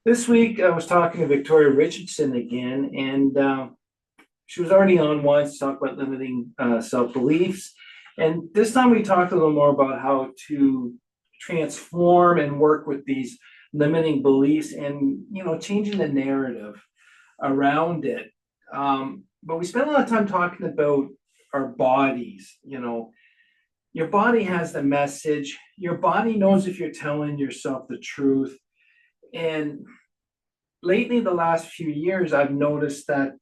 This week, I was talking to Victoria Richardson again, and she was already on once to talk about limiting self beliefs. And this time, we talked a little more about how to transform and work with these limiting beliefs and, changing the narrative around it. But we spent a lot of time talking about our bodies. Your body has the message, your body knows if you're telling yourself the truth. And lately, the last few years, I've noticed that,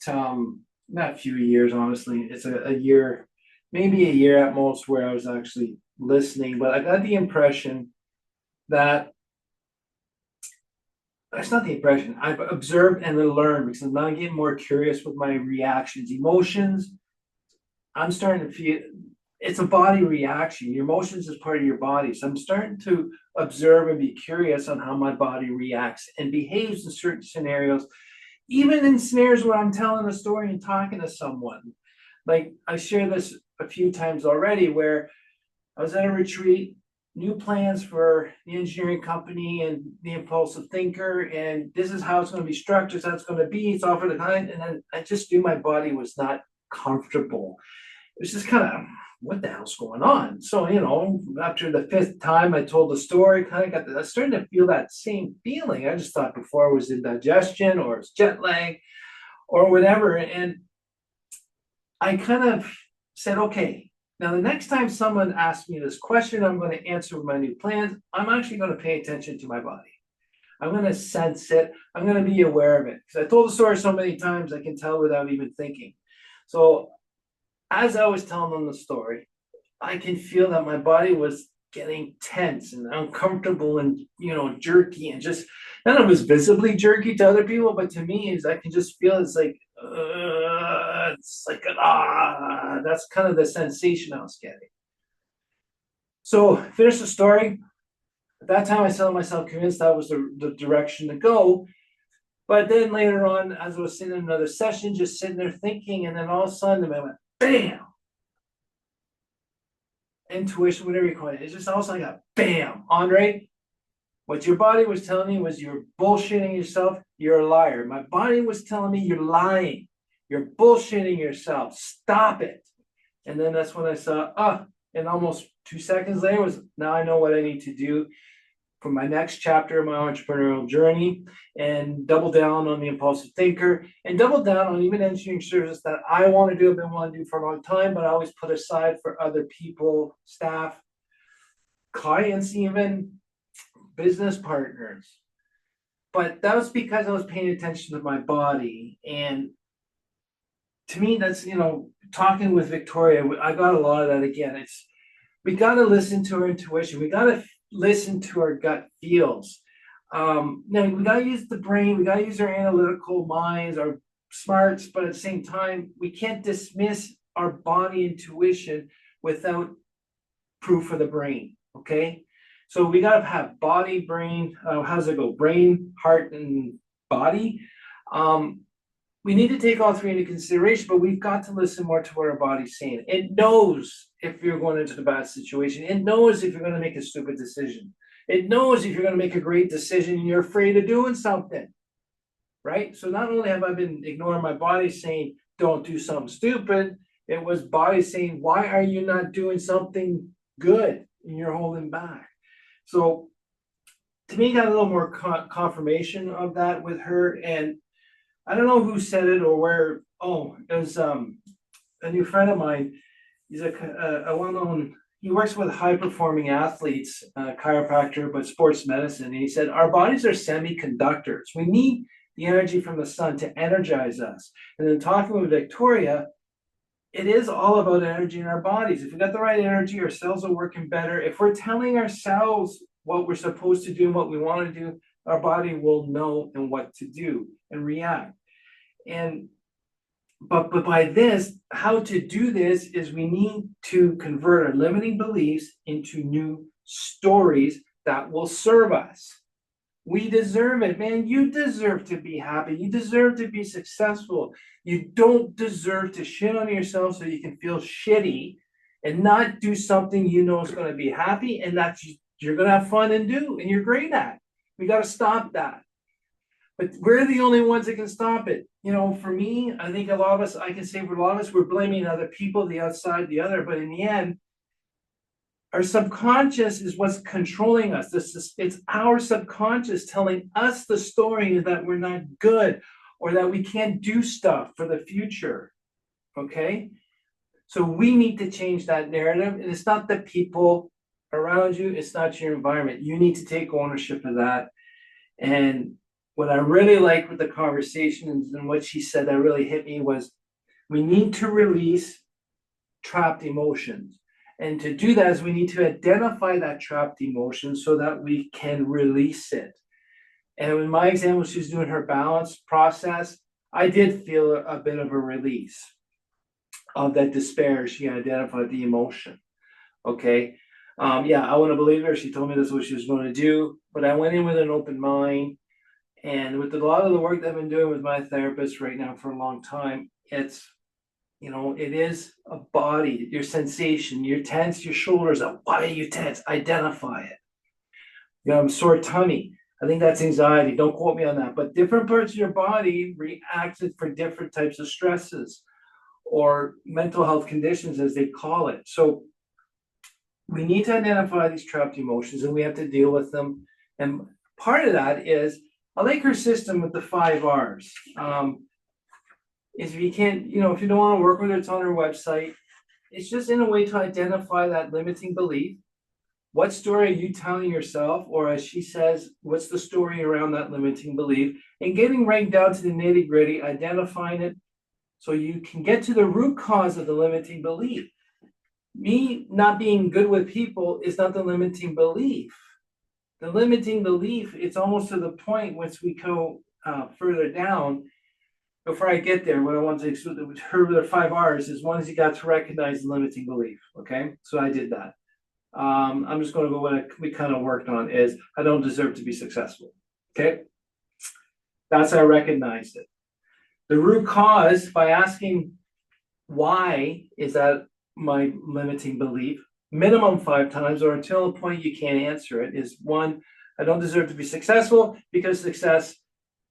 not few years, honestly, it's a year, maybe a year at most, where I was actually listening, but I got the impression that that's not the impression. I've observed and learned because I'm now getting more curious with my reactions, emotions. I'm starting to feel it's a body reaction. Your emotions is part of your body. So I'm starting to observe and be curious on how my body reacts and behaves in certain scenarios, even in scenarios where I'm telling a story and talking to someone. Like I shared this a few times already, where I was at a retreat, new plans for the engineering company and the Impulsive Thinker, and this is how it's going to be structured, how it's going to be, it's all for the client. And then I just knew my body was not comfortable. It was just kind of, what the hell's going on? So, after the fifth time I told the story, I was starting to feel that same feeling. I just thought before it was indigestion or it's jet lag or whatever. And I kind of said, okay, now the next time someone asks me this question, I'm going to answer with my new plans. I'm actually going to pay attention to my body. I'm going to sense it. I'm going to be aware of it. Because I told the story so many times, I can tell without even thinking. So as I was telling them the story, I can feel that my body was getting tense and uncomfortable and jerky, and just none of it was visibly jerky to other people, but to me is I can just feel it's like that's kind of the sensation I was getting. So finish the story. At that time, I settled myself convinced that was the direction to go. But then later on, as I was sitting in another session, just sitting there thinking, and then all of a sudden, I went, bam! Intuition, whatever you call it. It's just all of a sudden, I got, bam! André, what your body was telling me was you're bullshitting yourself. You're a liar. My body was telling me you're lying. You're bullshitting yourself. Stop it. And then that's when I saw, and almost 2 seconds later was, now I know what I need to do for my next chapter of my entrepreneurial journey, and double down on the Impulsive Thinker, and double down on even engineering services that I want to do, I've been wanting to do for a long time, but I always put aside for other people, staff, clients, even business partners. But that was because I was paying attention to my body. And to me, that's, talking with Victoria, I got a lot of that again. We got to listen to our intuition. We got to listen to our gut feels. Now we got to use the brain. We got to use our analytical minds, our smarts, but at the same time, we can't dismiss our body intuition without proof of the brain. Okay, so we got to have body, brain. How does it go? Brain, heart, and body. We need to take all three into consideration, but we've got to listen more to what our body's saying. It knows if you're going into a bad situation. It knows if you're going to make a stupid decision. It knows if you're going to make a great decision and you're afraid of doing something, right? So not only have I been ignoring my body saying, don't do something stupid, it was body saying, why are you not doing something good and you're holding back? So to me, got a little more confirmation of that with her. And I don't know who said it or where. Oh, it was a new friend of mine. He's a well-known. He works with high-performing athletes, chiropractor, but sports medicine. And he said our bodies are semiconductors. We need the energy from the sun to energize us. And then talking with Victoria, it is all about energy in our bodies. If we got the right energy, our cells are working better. If we're telling ourselves what we're supposed to do and what we want to do, our body will know and what to do and react. And but by this, how to do this is we need to convert our limiting beliefs into new stories that will serve us. We deserve it, man. You deserve to be happy. You deserve to be successful. You don't deserve to shit on yourself so you can feel shitty and not do something you know is going to be happy and that you're going to have fun and do and you're great at. We got to stop that. But we're the only ones that can stop it. For me, I think a lot of us, I can say for a lot of us, we're blaming other people, the outside, the other. But in the end, our subconscious is what's controlling us. It's our subconscious telling us the story that we're not good or that we can't do stuff for the future. Okay? So we need to change that narrative. And it's not the people around you, it's not your environment. You need to take ownership of that. And what I really liked with the conversations and what she said that really hit me was we need to release trapped emotions. And to do that is we need to identify that trapped emotion so that we can release it. And in my example, she's doing her balance process. I did feel a bit of a release of that despair. She identified the emotion. Okay. Yeah, I want to believe her. She told me this is what she was going to do, but I went in with an open mind. And with a lot of the work that I've been doing with my therapist right now for a long time, it is a body, your sensation, you're tense, your shoulders up. Why are you tense? Identify it. I'm sore tummy. I think that's anxiety. Don't quote me on that. But different parts of your body reacted for different types of stresses or mental health conditions, as they call it. So we need to identify these trapped emotions and we have to deal with them. And part of that is, I like her system with the 5 R's. Is if you can't, if you don't want to work with her, it's on her website. It's just in a way to identify that limiting belief. What story are you telling yourself? Or as she says, what's the story around that limiting belief? And getting right down to the nitty gritty, identifying it so you can get to the root cause of the limiting belief. Me not being good with people is not the limiting belief. The limiting belief, it's almost to the point once we go further down. Before I get there, what I want to exclude the 5 R's is one is you got to recognize the limiting belief. Okay, so I did that. I'm just going to go what we kind of worked on is I don't deserve to be successful. Okay, that's how I recognized it. The root cause by asking why is that my limiting belief, minimum 5 times or until a point you can't answer it, is 1, I don't deserve to be successful because success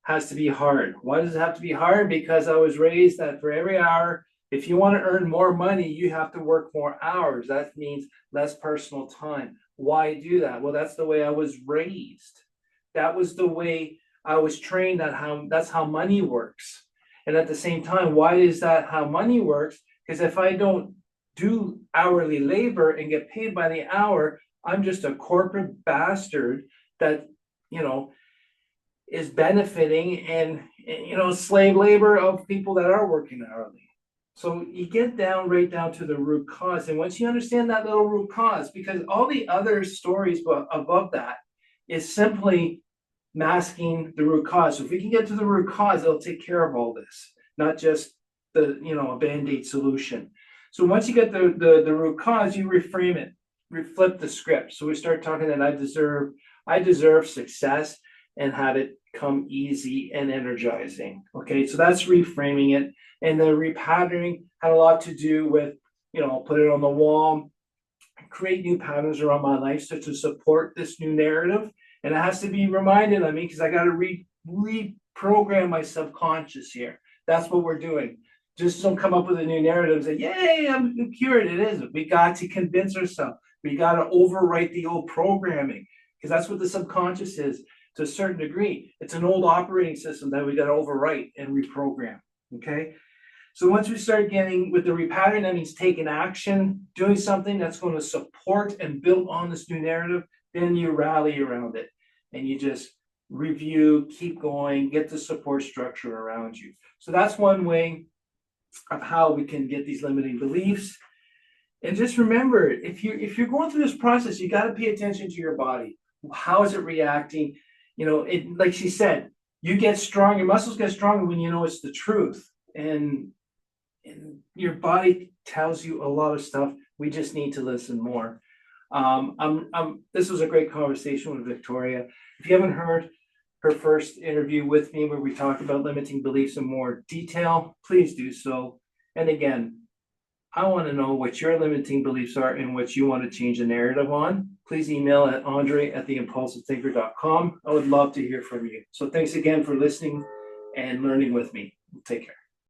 has to be hard. Why does it have to be hard? Because I was raised that for every hour, if you want to earn more money, you have to work more hours. That means less personal time. Why do that? Well, that's the way I was raised. That was the way I was trained that's how money works. And at the same time, why is that how money works? Because if I don't do hourly labor and get paid by the hour, I'm just a corporate bastard that, is benefiting and slave labor of people that are working hourly. So you get right down to the root cause. And once you understand that little root cause, because all the other stories above that is simply masking the root cause. So if we can get to the root cause, it'll take care of all this, not just a Band-Aid solution. So once you get the root cause, you reframe it, flip the script. So we start talking that I deserve success and have it come easy and energizing. Okay, so that's reframing it. And the repatterning had a lot to do with, put it on the wall, create new patterns around my life to support this new narrative. And it has to be reminded of me because I got to reprogram my subconscious here. That's what we're doing. Just don't come up with a new narrative and say, yay, I'm cured. It isn't. We got to convince ourselves. We got to overwrite the old programming because that's what the subconscious is to a certain degree. It's an old operating system that we got to overwrite and reprogram. Okay. So once we start getting with the repattern, that means taking action, doing something that's going to support and build on this new narrative, then you rally around it and you just review, keep going, get the support structure around you. So that's one way of how we can get these limiting beliefs. And just remember, if you're going through this process, you got to pay attention to your body. How is it reacting? Like she said, you get strong, your muscles get stronger when you know it's the truth. And your body tells you a lot of stuff. We just need to listen more. This was a great conversation with Victoria. If you haven't heard her first interview with me where we talked about limiting beliefs in more detail, please do so. And again, I want to know what your limiting beliefs are and what you want to change the narrative on. please email at André@theimpulsivethinker.com. I would love to hear from you. So thanks again for listening and learning with me. Take care.